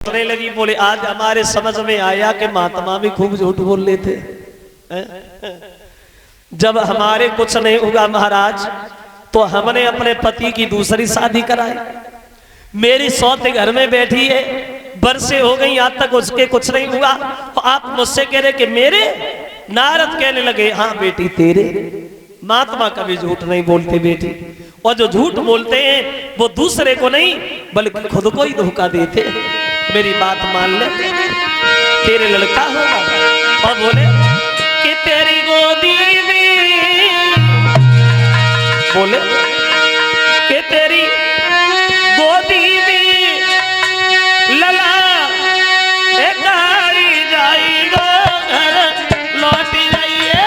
हंसने लगी, बोले आज हमारे समझ में आया कि महात्मा भी खूब झूठ बोल लेते। जब हमारे कुछ नहीं हुआ महाराज तो हमने अपने पति की दूसरी शादी कराई। मेरी सौते घर में बैठी है, बरसे हो गई, आज तक उसके कुछ नहीं हुआ। तो आप मुझसे कह रहे कि मेरे? नारद कहने लगे हाँ बेटी तेरे। महात्मा कभी झूठ नहीं बोलते बेटी, और जो झूठ बोलते हैं वो दूसरे को नहीं बल्कि खुद को ही धोखा देते। मेरी बात मान ले, तेरे लड़का होगा। और बोले कि तेरी गोदी में, बोले कि तेरी गोदी में लला एक आई जाएगा घर लौट जाइए।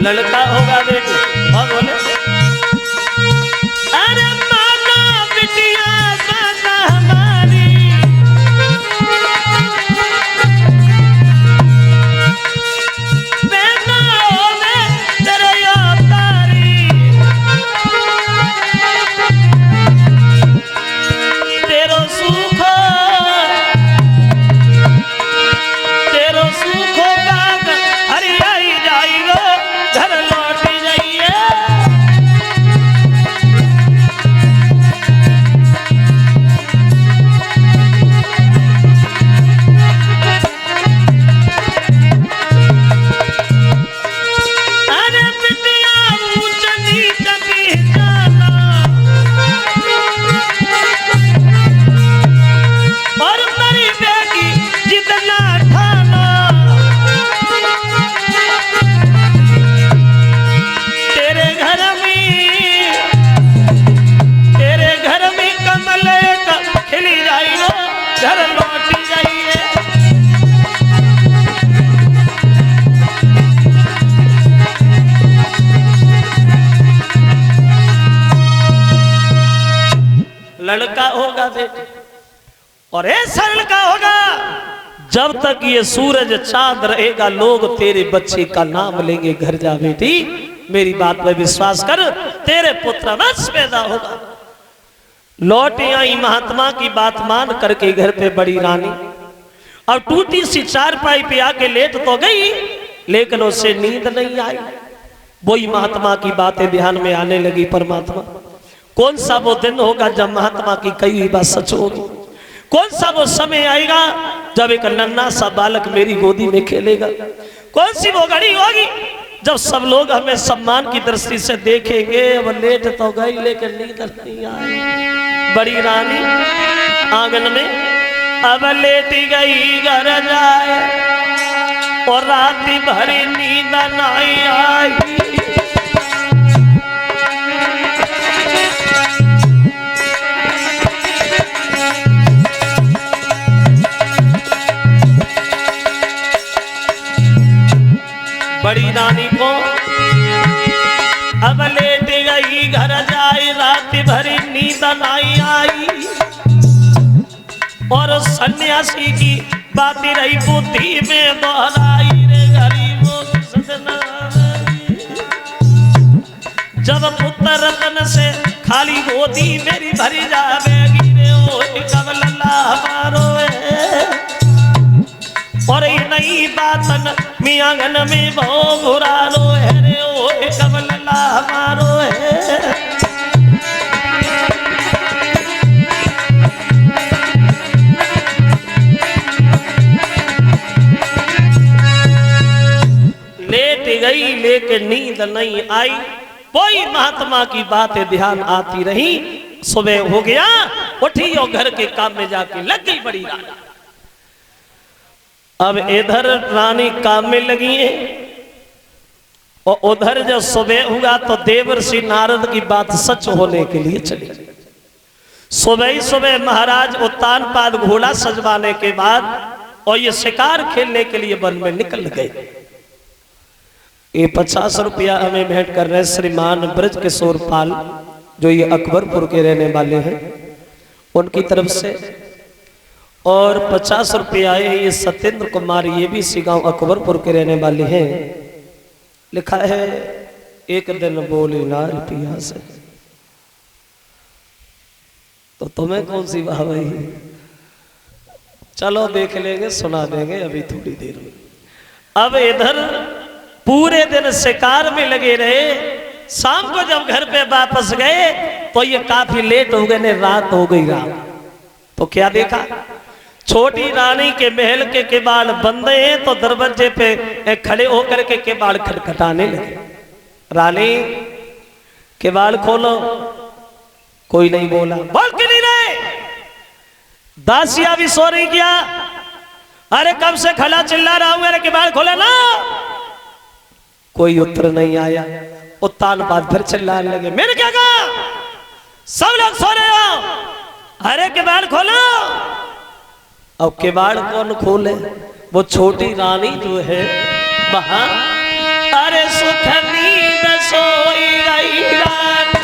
लड़का होगा बेटी। और बोले अरे माना बिटिया माना हमारी, बेटा होवे तेरे अवतारी, तेरो सुख बाग हरि आई जाइयो घर लौट जाइए। अरे बिटिया ऊंच नीच पहचाना और मेरी बेटी जितना ठाना, तेरे घर में कमल खिली जाइयो घर लौट जाइए। लड़का होगा बेटे, और ऐसा लड़का होगा जब तक ये सूरज चांद रहेगा लोग तेरे बच्चे का नाम लेंगे। घर जा बेटी, मेरी बात पे विश्वास कर, तेरे पुत्र वंश पैदा होगा। लौट आई महात्मा की बात मान करके घर पे बड़ी रानी, और टूटी सी चारपाई पे आके लेट तो गई लेकिन उससे नींद नहीं आई। वही महात्मा की बातें ध्यान में आने लगी। परमात्मा कौन सा वो दिन होगा जब महात्मा की कही हुई बात सच होगी? कौन सा वो समय आएगा जब एक नन्हा सा बालक मेरी गोदी में खेलेगा? कौन सी वो घड़ी होगी जब सब लोग हमें सम्मान की दृष्टि से देखेंगे? अब लेट तो गई लेकिन नींद नहीं आई। बड़ी रानी आंगन में अब लेट गई घर जाए, और रात भर नींद नहीं आई। बड़ी रानी को अब लेट गई घर जाए, रात भरी नींद नहीं आई। और सन्यासी की बातें रही बुद्धि में दोहराई रे गरीबों की सदना। जब पुत्र रतन से खाली गोदी मेरी भरी जावेगी रे ओ कब लल्ला हमारो है। और नई बातन मियांगन में बहु घुरालो है रे ओ कब लल्ला हमारो है। लेट गई लेकिन नींद नहीं आई। कोई महात्मा की बातें ध्यान आती रही। सुबह हो गया, उठी और घर के काम में जाके लग गई बड़ी रानी। अब इधर रानी काम में लगी है, और उधर जब सुबह हुआ तो देवर्षि नारद की बात सच होने के लिए चली। सुबह ही सुबह महाराज उत्तान पाद घोड़ा सजवाने के बाद और ये शिकार खेलने के लिए वन में निकल गए। ये 50 रुपया हमें भेंट कर रहे श्रीमान ब्रज किशोर पाल जो ये अकबरपुर के रहने वाले हैं उनकी तरफ से, और 50 रुपये आए ये सत्येंद्र कुमार, ये भी इसी गांव अकबरपुर के रहने वाले हैं। लिखा है एक दिन बोली नार पिया से, तो तुम्हें कौन सी वाह भाई, चलो देख लेंगे, सुना देंगे अभी थोड़ी देर में। अब इधर पूरे दिन शिकार में लगे रहे, शाम को जब घर पे वापस गए तो ये काफी लेट हो गए, रात हो गई। रात तो क्या देखा, छोटी रानी के महल के किवाड़ बंद हैं, तो दरवाजे पे खड़े होकर के किवाड़ खटखटाने लगे। रानी किवाड़ खोलो, कोई नहीं बोला, बोल के नहीं रहे। दासिया भी सो रही क्या, अरे कब से खड़ा चिल्ला रहा हूं, अरे किवाड़ खोले ना, कोई उत्तर नहीं आया। उत्तान बाद फिर चिल्लाने लगे, मैंने क्या कहा, सब लोग सो रहे हो, अरे किवाड़ खोलो। अब किवाड़ कौन खोले, वो छोटी रानी जो है वहां, अरे सुख नींद सोई गई रात,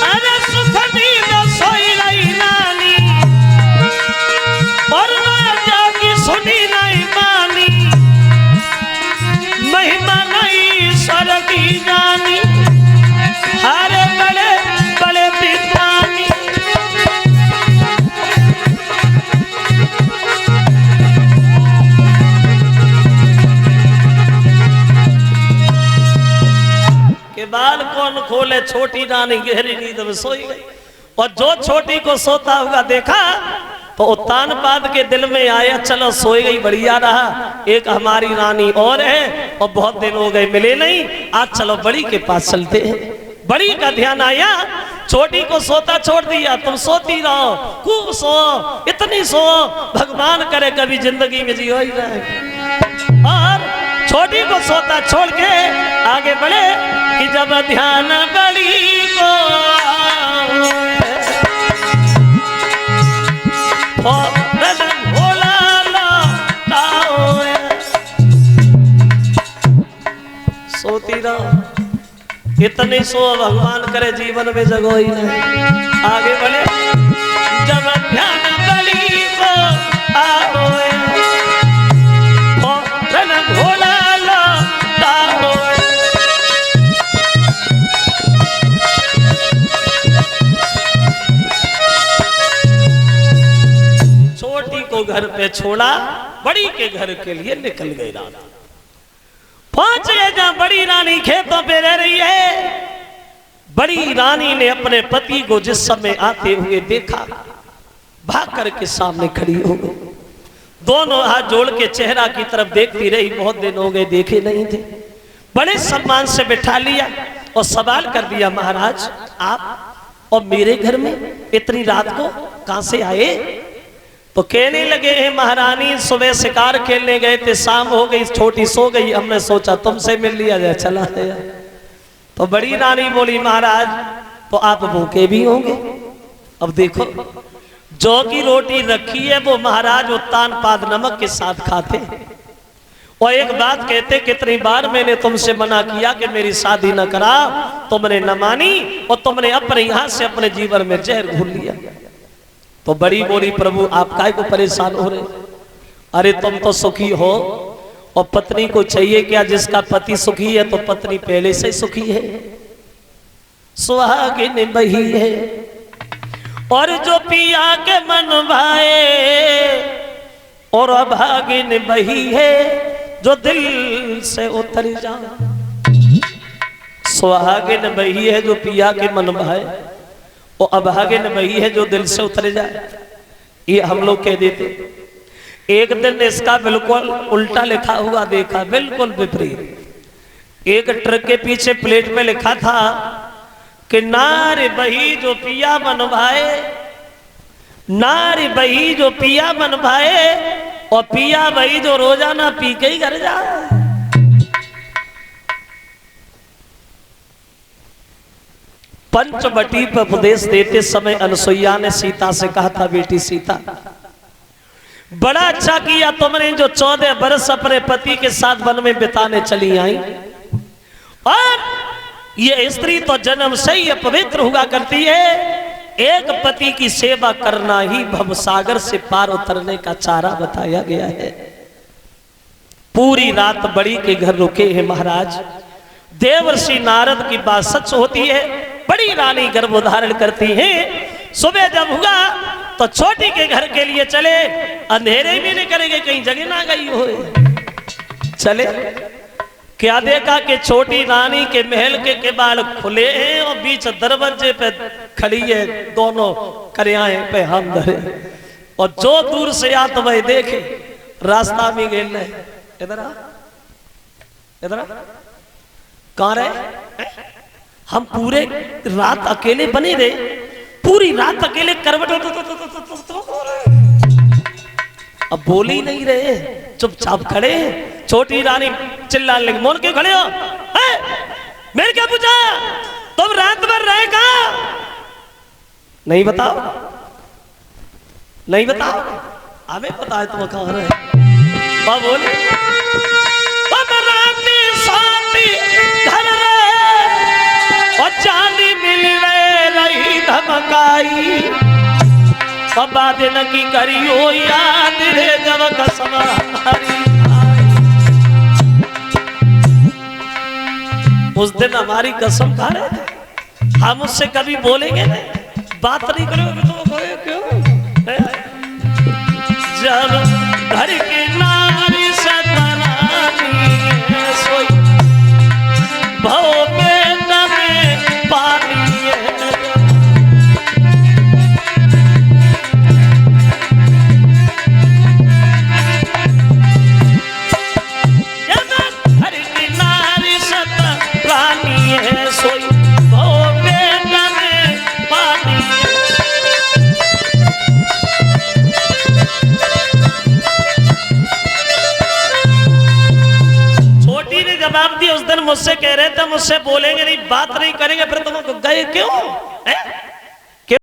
अरे सुख नींद सोई गई रानी, और राजा की सुनी नहीं मानी, महिमा नहीं स्वर की जानी, हरे बड़े बड़े विद्वानी। किवाड़ कौन खोले, छोटी रानी गहरी नींद में सोई गई। और जो छोटी को सोता हुआ देखा तो उत्तान बाद के दिल में आया, चलो सोई गई बढ़िया रहा, एक हमारी रानी और है और बहुत दिन हो गए मिले नहीं, आज चलो बड़ी के पास चलते हैं। बड़ी का ध्यान आया, छोटी को सोता छोड़ दिया, तुम सोती रहो, खूब सो, इतनी सो, भगवान करे कभी जिंदगी में जियो ही रहे। और छोटी को सोता छोड़ के आगे बढ़े कि जब ध्यान बड़ी को सोती रहो, इतनी सो, भगवान करे जीवन में जगो ही नहीं। आगे बढ़े, जब ध्यान बड़ी को आओए, भोला छोटी को घर पे छोड़ा, बड़ी के घर के लिए निकल गई। रात पहुंच गए जहां बड़ी रानी खेतों पे रह रही है। बड़ी रानी ने अपने पति को जिस समय आते हुए देखा, भाग करके सामने खड़ी हो गई, दोनों हाथ जोड़ के चेहरा की तरफ देखती रही। बहुत दिन हो गए देखे नहीं थे। बड़े सम्मान से बिठा लिया और सवाल कर दिया, महाराज आप और मेरे घर में इतनी रात को कहां से आए? तो कहने लगे हैं, महारानी सुबह शिकार खेलने गए थे, शाम हो गई, छोटी सो गई, हमने सोचा तुमसे मिल लिया जाए, चला गया। तो बड़ी रानी बोली, महाराज तो आप भूखे भी होंगे। अब देखो, जौ की रोटी रखी है वो महाराज उत्तान पाद नमक के साथ खाते। और एक बात कहते, कितनी बार मैंने तुमसे मना किया कि मेरी शादी न करा, तुमने न मानी और तुमने अपने यहां से अपने जीवन में जहर घोल लिया। तो बड़ी बोली, प्रभु आप काहे को परेशान हो रहे? अरे तुम तो सुखी हो और पत्नी को चाहिए क्या? जिसका पति सुखी है तो पत्नी पहले से सुखी है, सुहागिन बही है। और जो पिया के मन भाए और अभागिन बही है, जो दिल से उतर जाए। सुहागिन बही है जो पिया के मन भाए, और अभागिन वही है जो दिल से उतर जाए। ये हम लोग कह देते। एक दिन इसका बिल्कुल उल्टा लिखा हुआ देखा, बिल्कुल विपरीत। एक ट्रक के पीछे प्लेट में लिखा था कि नारी बही जो पिया मन भाए, नारी बही जो पिया मन भाए, और पिया बही जो रोजाना पी के ही घर जाए। पंचवटी पर उपदेश देते समय अनुसुईया ने सीता से कहा था, बेटी सीता, बड़ा अच्छा किया तुमने जो 14 बरस अपने पति के साथ वन में बिताने चली आई, और ये स्त्री तो जन्म से ही अपवित्र हुआ करती है। एक पति की सेवा करना ही भवसागर से पार उतरने का चारा बताया गया है। पूरी रात बड़ी के घर रुके हैं महाराज। देवर्षि नारद की बात सच होती है। बड़ी रानी गर्भ धारण करती है। सुबह जब हुआ तो छोटी के घर के लिए चले। अंधेरे भी नहीं करेंगे, कहीं जगह ना गई हो। चले, क्या देखा कि छोटी रानी के महल के केबाड़ खुले हैं और बीच दरवाजे पे खड़ी है दोनों करियाएं पे हम धरे। और जो दूर से आते वह देखे रास्ता में गेल रहे। इधर आ, इधर आ, कहाँ रहे? हम पूरे रात अकेले बने रहे, पूरी रात अकेले करवट। अब बोल ही नहीं रहे, चुपचाप खड़े। छोटी रानी चिल्लाने लगी, मोन क्यों खड़े हो? मैंने क्या पूछा? तुम रात भर रहे कहाँ? नहीं बताओ, नहीं बताओ। हमें पता है तुम कहाँ रहे। बोले घर रहे और चांदी मिल रही धमकाई। बाबा दिन की करियो याद रे जब कसम हमारी। उस दिन हमारी कसम खा रहे थे, हम उससे कभी बोलेंगे नहीं, बात नहीं करोगे तो क्यों? जब घर की नारी सतरानी सोई भव में नमे पानी मुझसे कह रहे थे मुझसे बोलेंगे नहीं, बात नहीं करेंगे, फिर तुम गए क्यों?